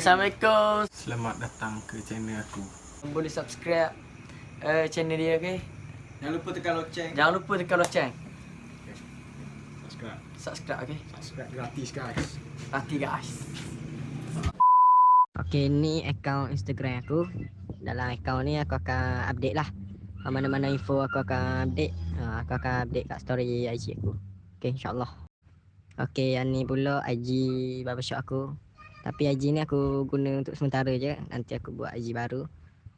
Assalamualaikum. Selamat datang ke channel aku. Boleh subscribe channel dia, okey? Jangan lupa tekan loceng. Jangan lupa tekan loceng. Subscribe, okey? subscribe gratis guys. Nanti guys. Okey, ni akaun Instagram aku. Dalam akaun ni aku akan update lah. Mana-mana info aku akan update. Aku akan update kat story IG aku. Okey, insyaAllah. Okey, yang ni pula IG barbershop aku. Tapi IG ni aku guna untuk sementara je. Nanti aku buat IG baru.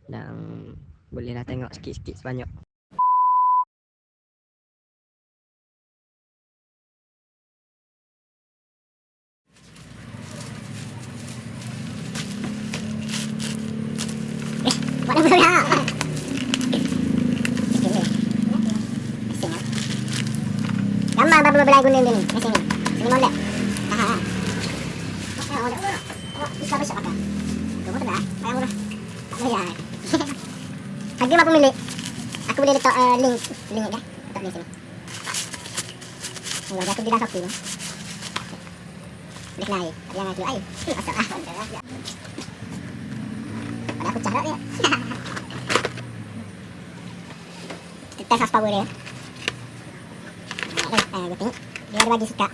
Dan bolehlah tengok sikit-sikit sebanyak. Buat apa dah? Gambar baru belai guna dia ni. Mesin ni. Sini molek. Tahan. Oh, dah. Bisa besok pakai. Kau betul tak? Bayar murah. Tak bayar. Harga berapa milik? Aku boleh letak link dah. Letak link sini. Oh, aku beli dah Shopee ni. Boleh kena air. Tapi jangan keluar air. Masuk lah. Pada aku cahrak dia. Kita test horsepower dia. Gue tengok. Dia ada bagi suka.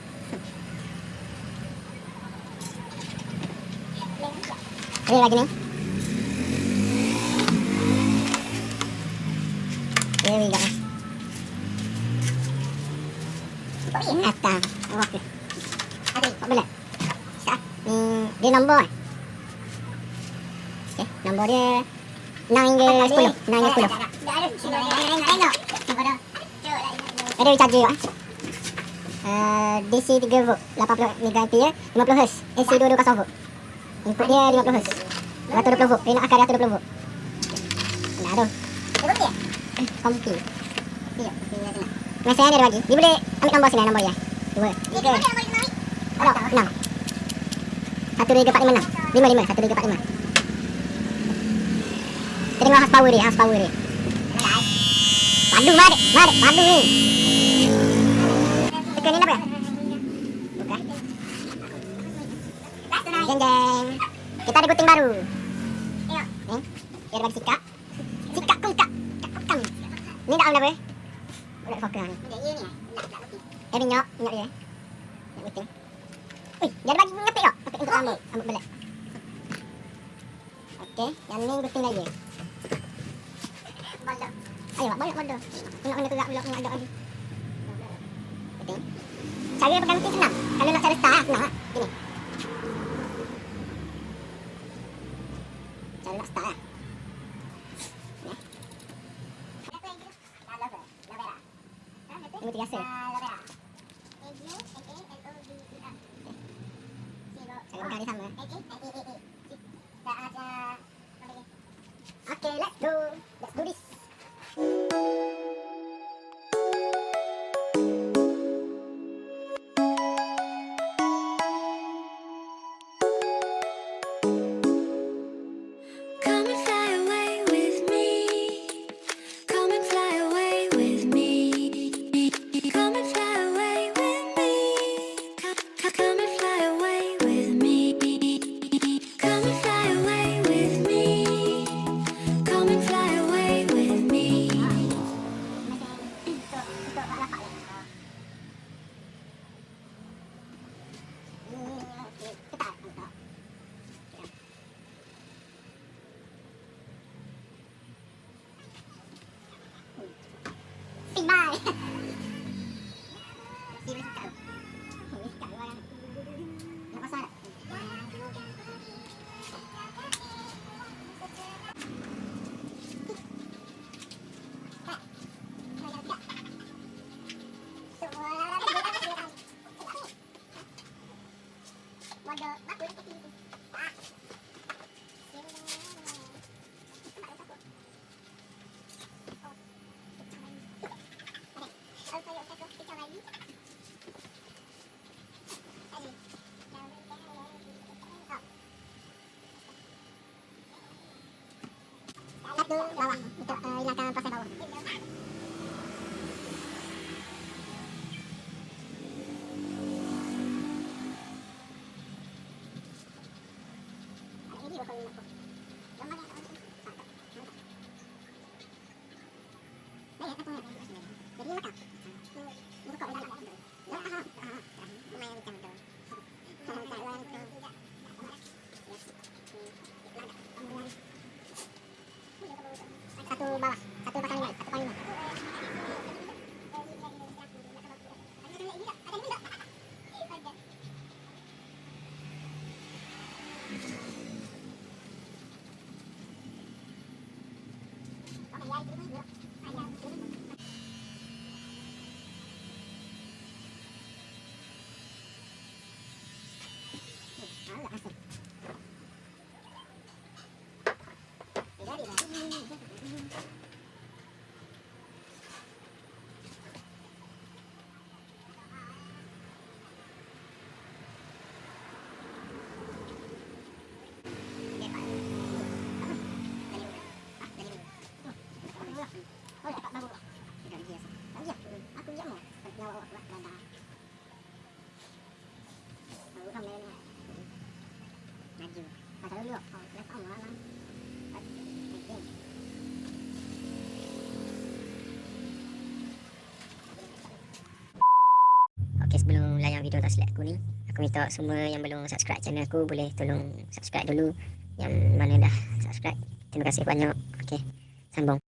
Ini lagi ni. Here we go. Atas. Okey. Ada apa boleh? Ni dia nombor. Okey, nombor dia 9 hingga 10. 9 hingga 10. Ada recharger juga. DC 3 volt, 80 mega ampere, 50 Hz, AC 220 volt. Input dia 50 Hz. 220 volt, peminat akar 220 volt. Dah tu. Kompi. Ya, masa ni ada bagi. Dia boleh ambil nombor sini, nombor dia. 2, 3. Ada 6. 12456. 55 12456. Kita tengok horsepower dia. Padu padu ni. Tekan ni apa ya? Bukan. Jeng. Kita ada gunting baru. Tengok. Ni. Dia ada bagi sikat. Sikat kungkak. Ni dah apa? Boleh fokus ni. Dia minyak dia. Nak gunting. Dia ada bagi ngepik tak? Ngepik untuk rambut belak. Okey, yang ni gunting lagi. Ayo, banyak bodoh. Nak kena kerak pula ada lagi. Gunting. Cara pegang gunting senang. Kalau nak cara start senang lah. Gini. Cara nak start lah. Ini biasa. Cara pegang dia sama. Okay, let's go. Let's do this. Satu bawah untuk hilangkan proses bawah. Satu bawah, satu pasang nilai, satu poin 5. Okay, sebelum layang video taslet aku ni, aku minta semua yang belum subscribe channel aku boleh tolong subscribe dulu. Yang mana dah subscribe, terima kasih banyak. Okay, sambung.